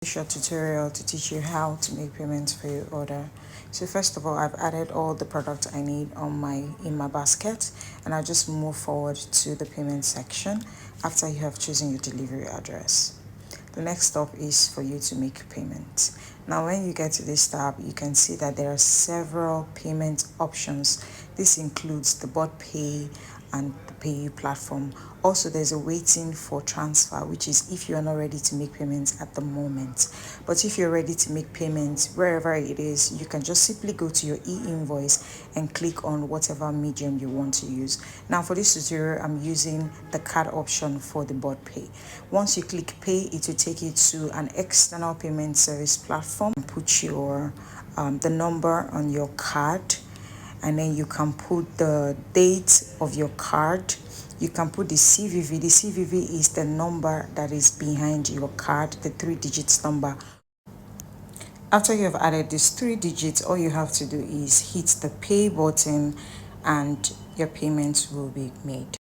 Short tutorial to teach you how to make payments for your order. So first of all, I've added all the products I need in my basket, and I just move forward to the payment section after you have chosen your delivery address. The next step is for you to make payment. Now when you get to this tab, you can see that there are several payment options. This includes the bot pay and the pay platform. Also, there's a waiting for transfer, which is if you are not ready to make payments at the moment. But if you're ready to make payments wherever it is, you can just simply go to your e-invoice and click on whatever medium you want to use. Now for this tutorial, I'm using the card option for the bot pay. Once you click pay, it will take you to an external payment service platform. Put your the number on your card, and then you can put the date of your card. You can put the CVV. The CVV is the number that is behind your card, the 3 digits number. After you have added these 3 digits, all you have to do is hit the pay button and your payment will be made.